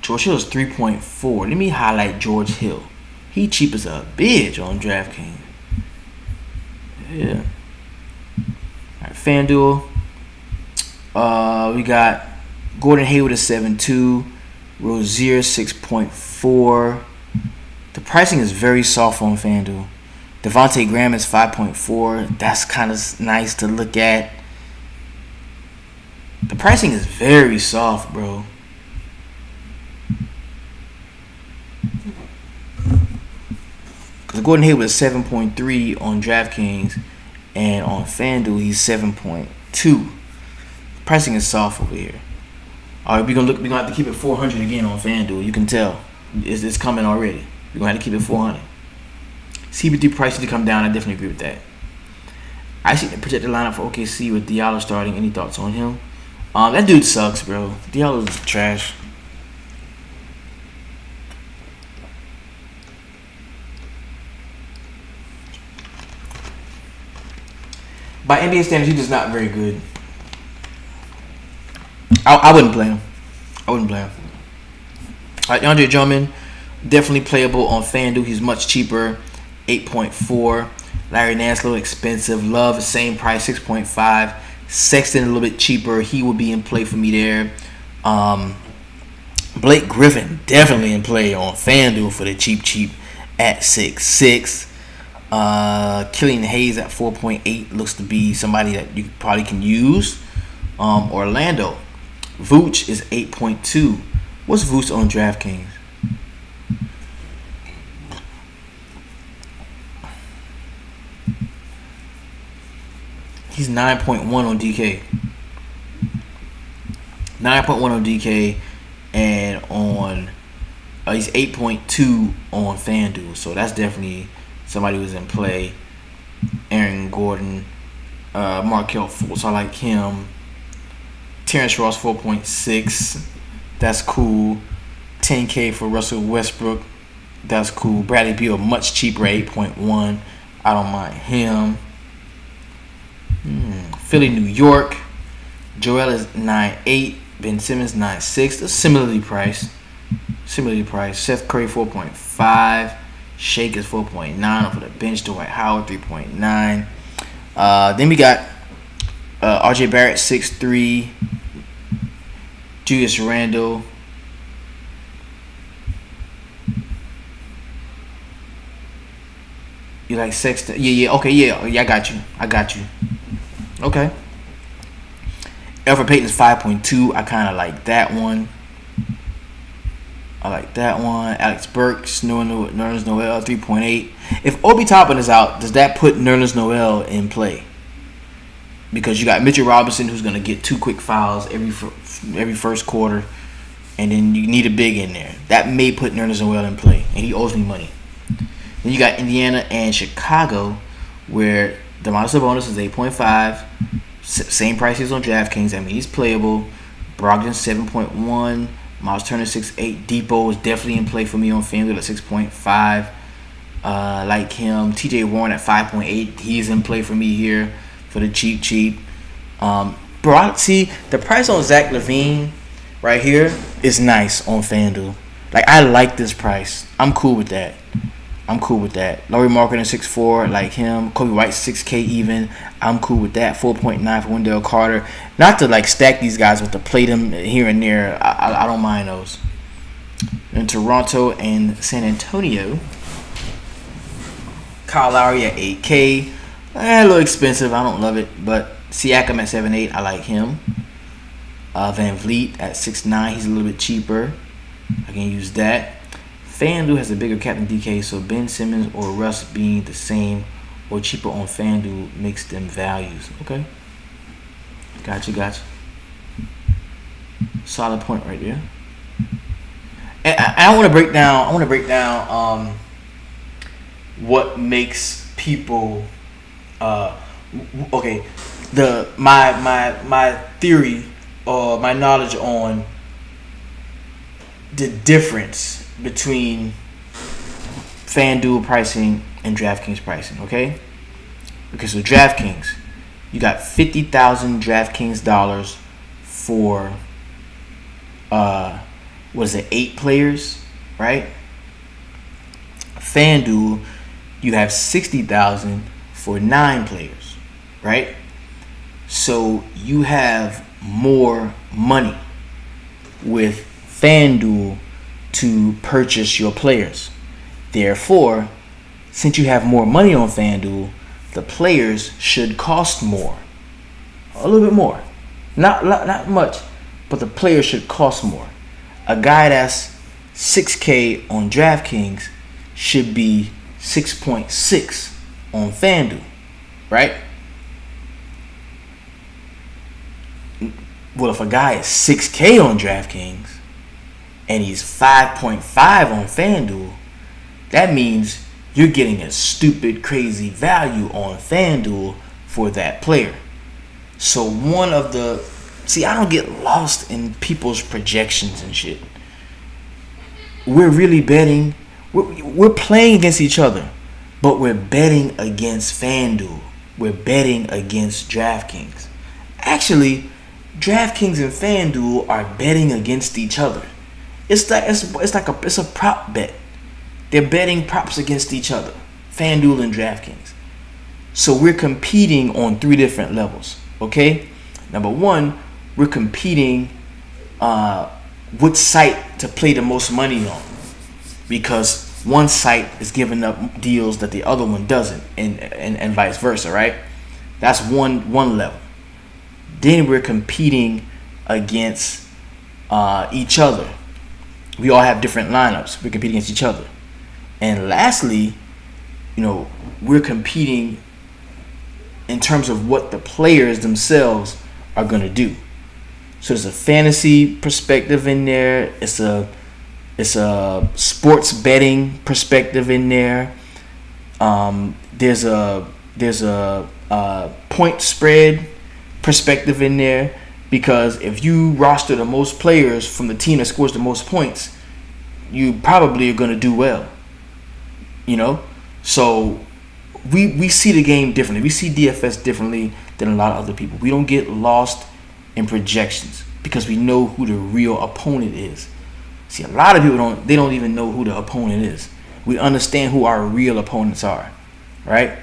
George Hill is 3.4. Let me highlight George Hill. He cheap as a bitch on DraftKings. Yeah. Alright, FanDuel. We got Gordon Hayward at 7.2. Rozier 6.4. The pricing is very soft on FanDuel. Devontae Graham is 5.4. That's kind of nice to look at. The pricing is very soft, bro. Because Gordon Hayward is 7.3 on DraftKings, and on FanDuel he's 7.2. Pricing is soft over here. All right, we're gonna have to keep it 400 again on FanDuel. You can tell it's coming already. We're gonna have to keep it 400. CBD pricing to come down. I definitely agree with that. I see the projected lineup for OKC with Diallo starting. Any thoughts on him? That dude sucks, bro. Diallo's trash. By NBA standards, he's just not very good. I wouldn't play him. All right, DeAndre Drummond, definitely playable on FanDuel. He's much cheaper, 8.4. Larry Nance, a little expensive. Love, the same price, 6.5. Sexton, a little bit cheaper. He would be in play for me there. Blake Griffin, definitely in play on FanDuel for the cheap at 6.6. Killian Hayes at 4.8 looks to be somebody that you probably can use. Orlando, Vooch is 8.2. What's Vooch on DraftKings? He's 9.1 on DK. 9.1 on DK, and on he's 8.2 on FanDuel. So that's definitely somebody who's in play. Aaron Gordon, Markelle Fultz, I like him. Terrence Ross 4.6. That's cool. 10K for Russell Westbrook. That's cool. Bradley Beal much cheaper, 8.1. I don't mind him. Philly, New York. Joel is 9.8. Ben Simmons 9.6. They're similarly priced. Seth Curry 4.5. Shake is 4.9 for the bench. Dwight Howard 3.9. Then we got RJ Barrett 6.3. Julius Randle. You like Sexton? Yeah. Okay, yeah. I got you. Okay. Elfrid Payton's 5.2. I kind of like that one. Alex Burks, Nerlens Noel, 3.8. If Obi Toppin is out, does that put Nerlens Noel in play? Because you got Mitchell Robinson, who's going to get 2 quick fouls every first quarter, and then you need a big in there. That may put Nerlens Noel in play, and he owes me money. Then you got Indiana and Chicago, where Domantas Sabonis is 8.5. Same price he's on DraftKings. I mean, he's playable. Brogdon 7.1. Miles Turner 6.8. Depot is definitely in play for me on Fanduel at 6.5. Like him. TJ Warren at 5.8. He's in play for me here for the cheap. See, the price on Zach LaVine right here is nice on Fanduel. Like, I like this price. I'm cool with that. Laurie Marketing 6.4, like him. Kobe White 6K even. I'm cool with that. 4.9 for Wendell Carter. Not to like stack these guys, but to play them here and there. I don't mind those. In Toronto and San Antonio, Kyle Lowry at 8K. A little expensive. I don't love it, but Siakam at 7.8. I like him. Van Vliet at 6.9. He's a little bit cheaper. I can use that. FanDuel has a bigger cap than DK, so Ben Simmons or Russ being the same or cheaper on FanDuel makes them values. Okay. Gotcha. Solid point right there. And I want to break down. What makes people. Okay. My theory or my knowledge on the difference between FanDuel pricing and DraftKings pricing, okay? Because so DraftKings, you got 50,000 DraftKings dollars for 8 players, right? FanDuel, you have 60,000 for 9 players, right? So you have more money with FanDuel to purchase your players. Therefore, since you have more money on FanDuel, the players should cost more. A little bit more. Not much, but the players should cost more. A guy that's 6K on DraftKings should be 6.6 on FanDuel, right? Well, if a guy is 6K on DraftKings and he's 5.5 on FanDuel, that means you're getting a stupid, crazy value on FanDuel for that player. So I don't get lost in people's projections and shit. We're really betting, we're playing against each other, but we're betting against FanDuel. We're betting against DraftKings. Actually, DraftKings and FanDuel are betting against each other. It's a prop bet. They're betting props against each other, FanDuel and DraftKings. So we're competing on 3 different levels. Okay, number 1, we're competing what site to play the most money on, because one site is giving up deals that the other one doesn't, and vice versa, right? That's one level. Then we're competing against each other. We all have different lineups. We're competing against each other. And lastly, we're competing in terms of what the players themselves are going to do. So there's a fantasy perspective in there. It's a sports betting perspective in there. There's a point spread perspective in there, because if you roster the most players from the team that scores the most points, you probably are going to do well. You know, so we see the game differently. We see DFS differently than a lot of other people. We don't get lost in projections because we know who the real opponent is. See, a lot of people don't even know who the opponent is. We understand who our real opponents are, right?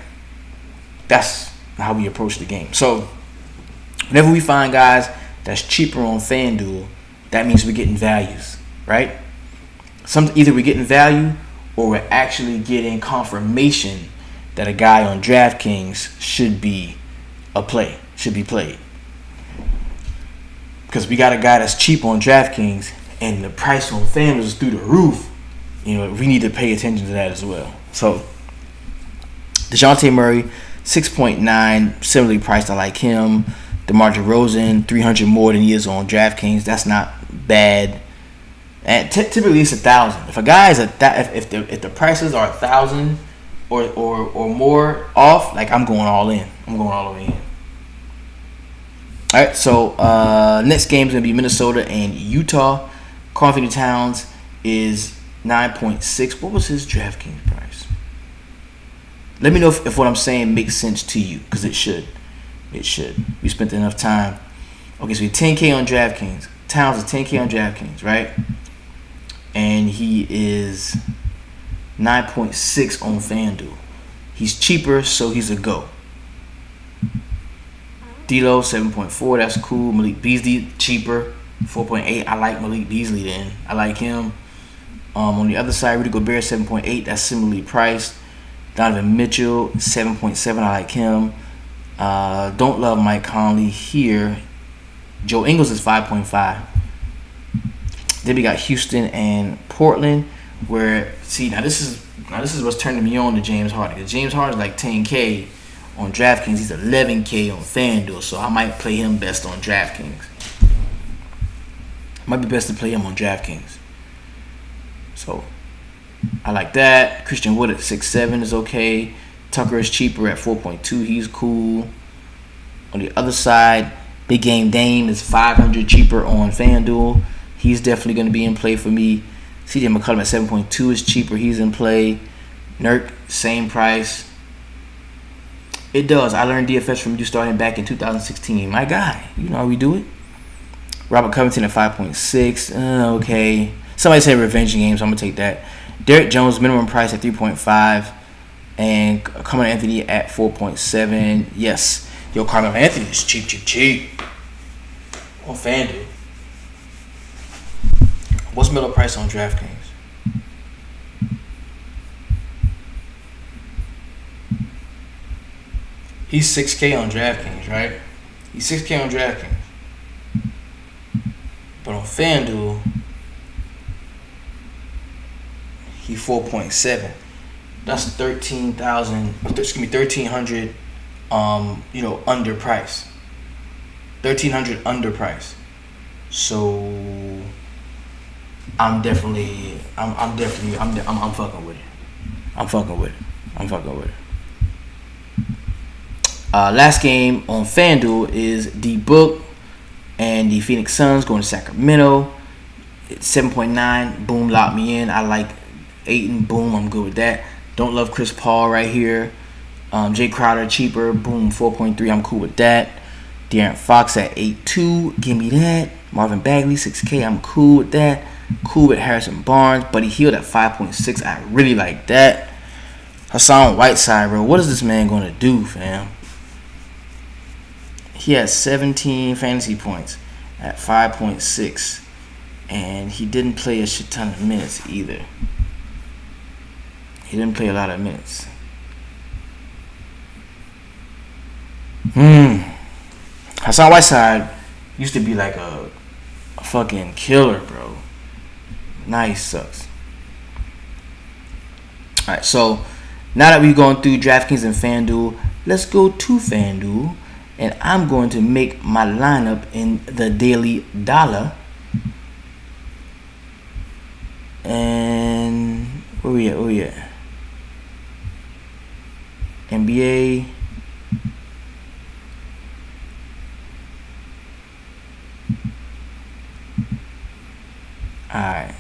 That's how we approach the game. So whenever we find guys that's cheaper on FanDuel, that means we're getting values, right? Either we're getting value or we're actually getting confirmation that a guy on DraftKings should be played. Because we got a guy that's cheap on DraftKings and the price on FanDuel is through the roof. You know, we need to pay attention to that as well. So DeJounte Murray, 6.9, similarly priced. I like him. DeMar DeRozan, 300 more than he is on DraftKings. That's not bad. And typically it's 1,000. If a guy is if the prices are 1,000 or more off, like I'm going all in. I'm going all the way in. All right, so next game is gonna be Minnesota and Utah. Karl Anthony Towns is 9.6. What was his DraftKings price? Let me know if what I'm saying makes sense to you, because it should. It should. We spent enough time. Okay, so he's 10K on DraftKings. Towns is 10K on DraftKings, right? And he is 9.6 on FanDuel. He's cheaper, so he's a go. D'Lo 7.4, that's cool. Malik Beasley cheaper, 4.8. I like Malik Beasley then. I like him. On the other side, Rudy Gobert 7.8, that's similarly priced. Donovan Mitchell 7.7, I like him. Don't love Mike Conley here. Joe Ingles is 5.5. Then we got Houston and Portland, where now this is what's turning me on to James Harden. Because James Harden is like 10K on DraftKings. He's 11K on FanDuel, so I might play him best on DraftKings. Might be best to play him on DraftKings. So I like that. Christian Wood at 6.7 is okay. Tucker is cheaper at 4.2. He's cool. On the other side, Big Game Dame is 500 cheaper on FanDuel. He's definitely going to be in play for me. CJ McCollum at 7.2 is cheaper. He's in play. Nurk, same price. It does. I learned DFS from you starting back in 2016. My guy. You know how we do it. Robert Covington at 5.6. Okay. Somebody said revenge game, so I'm going to take that. Derek Jones, minimum price at 3.5. And Carmelo Anthony at 4.7. Yes. Yo, Carmelo Anthony is cheap. On FanDuel. What's middle price on DraftKings? He's 6K on DraftKings, right? He's 6K on DraftKings. But on FanDuel, he's 4.7. That's 1,300 underpriced. 1,300 underpriced. So I'm fucking with it. I'm fucking with it. Last game on FanDuel is D-Book and the Phoenix Suns going to Sacramento. It's 7.9. Boom, lock me in. I like Ayton. Boom, I'm good with that. Don't love Chris Paul right here. Jay Crowder cheaper. Boom, 4.3. I'm cool with that. De'Aaron Fox at 8.2. Give me that. Marvin Bagley 6K. I'm cool with that. Cool with Harrison Barnes. Buddy Hield at 5.6. I really like that. Hassan Whiteside, bro. What is this man going to do, fam? He has 17 fantasy points at 5.6. And he didn't play a shit ton of minutes either. He didn't play a lot of minutes. Hassan Whiteside used to be like a fucking killer, bro. Nice sucks. Alright, so now that we've gone through DraftKings and FanDuel, let's go to FanDuel. And I'm going to make my lineup in the Daily Dollar. And where we at? NBA. Alright.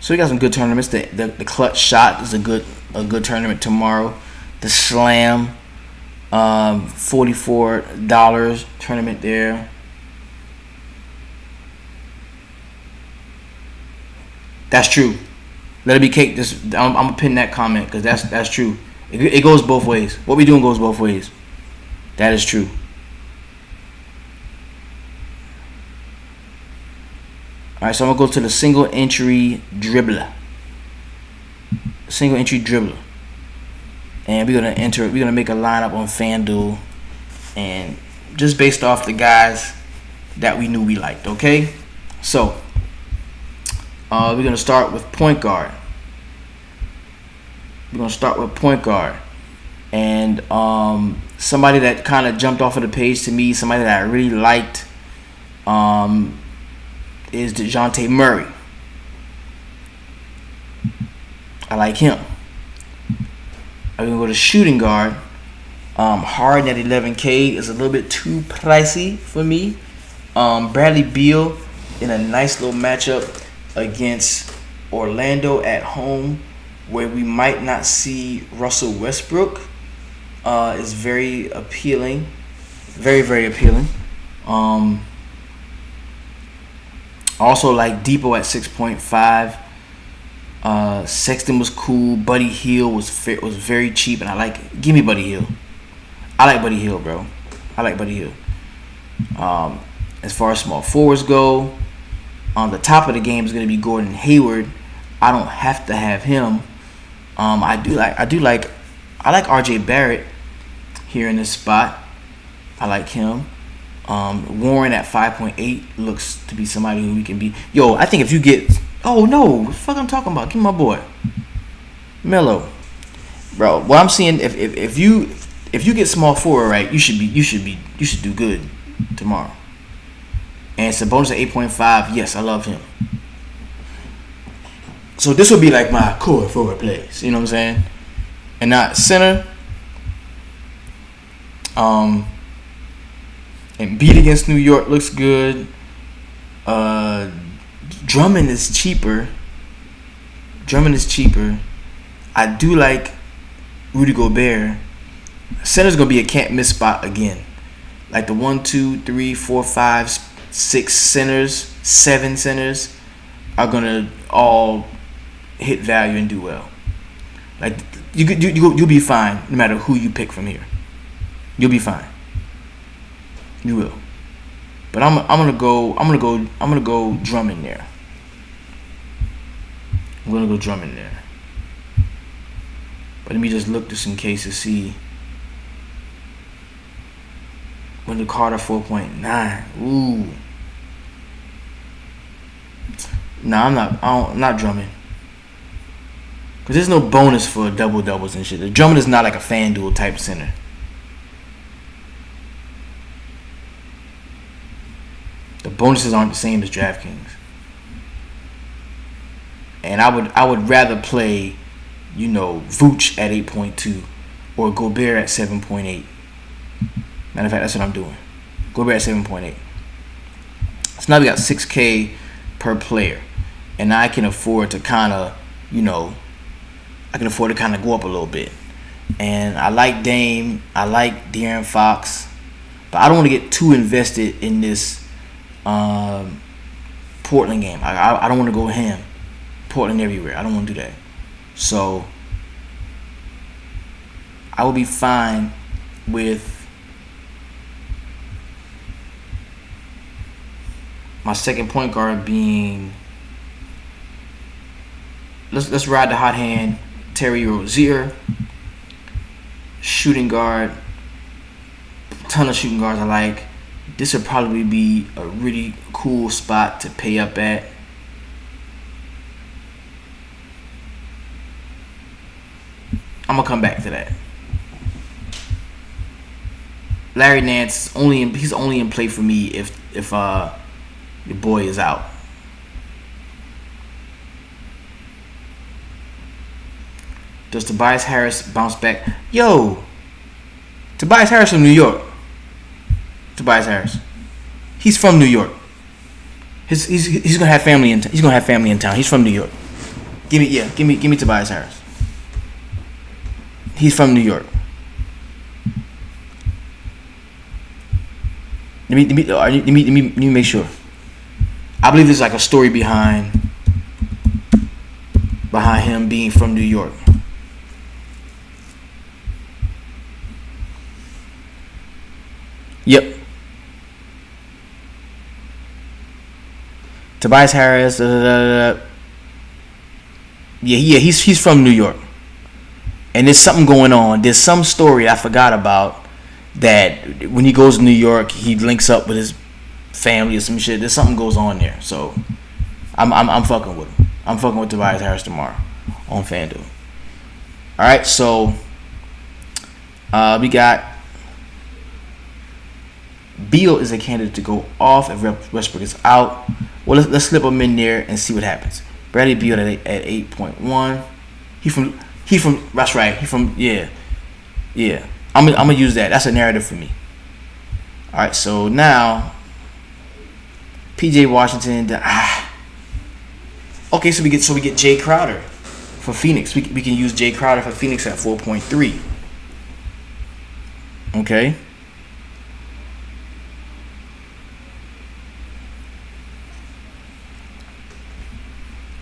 So we got some good tournaments. The clutch shot is a good tournament tomorrow. The slam, $44 tournament there. That's true. Let it be cake. I'm gonna pin that comment because that's true. It goes both ways. What we doing goes both ways. That is true. All right, so I'm gonna go to the single entry dribbler. And we're gonna make a lineup on Fanduel, and just based off the guys that we knew we liked. Okay, so we're gonna start with point guard. And somebody that kind of jumped off of the page to me, somebody that I really liked, is DeJounte Murray. I like him. I'm gonna go to shooting guard. Harden at 11K is a little bit too pricey for me. Bradley Beal in a nice little matchup against Orlando at home, where we might not see Russell Westbrook, is very appealing. Very, very appealing. Also like Depot at 6.5. Sexton was cool. Buddy Hield was very cheap, and give me Buddy Hield. I like Buddy Hield, bro. As far as small forwards go, on the top of the game is going to be Gordon Hayward. I don't have to have him. I like RJ Barrett here in this spot. I like him. Warren at 5.8 looks to be somebody who we can be. Yo, I think if you get, oh no, what the fuck I'm talking about? Give me my boy Melo, bro. What I'm seeing, if you get small forward right, you should do good tomorrow. And it's a bonus of 8.5. Yes, I love him. So this would be like my core forward plays. You know what I'm saying? And not center. And beat against New York looks good. Drummond is cheaper. I do like Rudy Gobert. Center's gonna be a can't miss spot again. Like the 1, 2, 3, 4, 5, 6 centers, 7 centers are gonna all hit value and do well. Like you'll be fine no matter who you pick from here. You'll be fine. You will. But I'm gonna go Drummond there. I'm gonna go Drummond there. But let me just look just in case to see. Wendell Carter 4.9. Ooh. Nah, I'm not Drummond. Cause there's no bonus for double doubles and shit. The Drummond is not like a FanDuel type center. The bonuses aren't the same as DraftKings. And I would rather play, Vooch at 8.2 or Gobert at 7.8. Matter of fact, that's what I'm doing. Gobert at 7.8. So now we got 6K per player. And I can afford to kind of, go up a little bit. And I like Dame. I like De'Aaron Fox. But I don't want to get too invested in this Portland game. I don't want to go ham. Portland everywhere. I don't want to do that. So I will be fine with my second point guard being, let's ride the hot hand, Terry Rozier. Shooting guard, ton of shooting guards I like. This would probably be a really cool spot to pay up at. I'm gonna come back to that. Larry Nance he's only in play for me if your boy is out. Does Tobias Harris bounce back? Yo, Tobias Harris from New York. Tobias Harris, he's from New York. He's gonna have family in town. He's from New York. Give me Tobias Harris. He's from New York. Let me make sure. I believe there's like a story behind him being from New York. Yep. Tobias Harris. Yeah, he's from New York. And there's something going on. There's some story I forgot about that when he goes to New York, he links up with his family or some shit. There's something goes on there. So I'm fucking with him. I'm fucking with Tobias Harris tomorrow on Fanduel. All right, so we got Beal is a candidate to go off if Westbrook is out. Well, let's slip him in there and see what happens. Bradley Beal at 8.1. He from that's right. He from yeah. I'm gonna use that. That's a narrative for me. All right, so now PJ Washington. Okay, so we get Jay Crowder for Phoenix. We can use Jay Crowder for Phoenix at 4.3. Okay.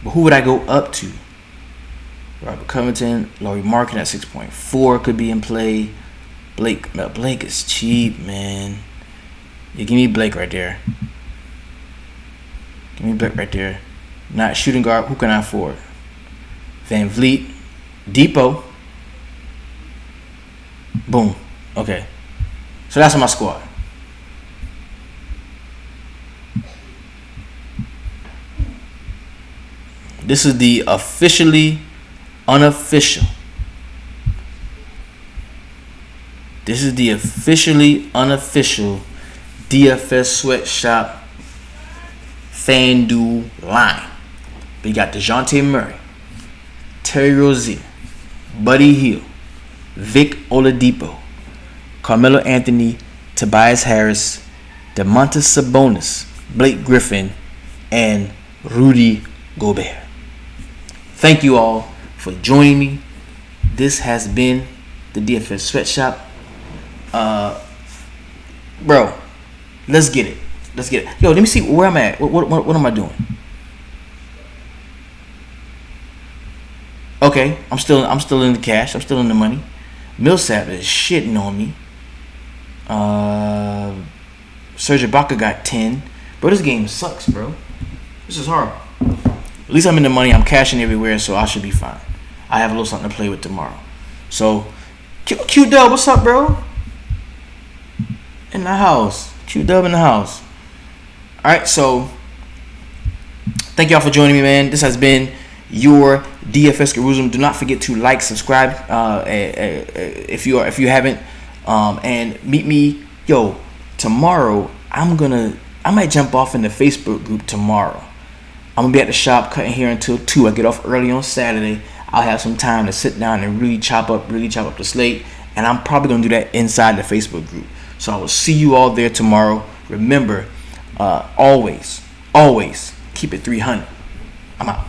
But who would I go up to? Robert Covington, Laurie Markin at 6.4 could be in play. Blake is cheap, man. Yeah, give me Blake right there. Not shooting guard. Who can I afford? Van Vliet, Depot. Boom. Okay. So that's my squad. This is the unofficial. This is the officially unofficial DFS Sweatshop Fanduel line. We got DeJounte Murray, Terry Rozier, Buddy Hield, Vic Oladipo, Carmelo Anthony, Tobias Harris, Domantas Sabonis, Blake Griffin, and Rudy Gobert. Thank you all for joining me. This has been the DFS Sweatshop. Bro, let's get it. Yo, let me see where I'm at. What am I doing? Okay, I'm still in the cash. I'm still in the money. Millsap is shitting on me. Serge Ibaka got 10. Bro, this game sucks, bro. This is horrible. At least I'm in the money. I'm cashing everywhere, so I should be fine. I have a little something to play with tomorrow. So, Q-Dub, what's up, bro? In the house. Q-Dub in the house. Alright, so thank y'all for joining me, man. This has been your DFS Jerusalem. Do not forget to like, subscribe if you haven't. And meet me, tomorrow. I might jump off in the Facebook group tomorrow. I'm gonna be at the shop cutting hair until 2. I get off early on Saturday. I'll have some time to sit down and really chop up the slate. And I'm probably gonna do that inside the Facebook group. So I will see you all there tomorrow. Remember, always keep it 300. I'm out.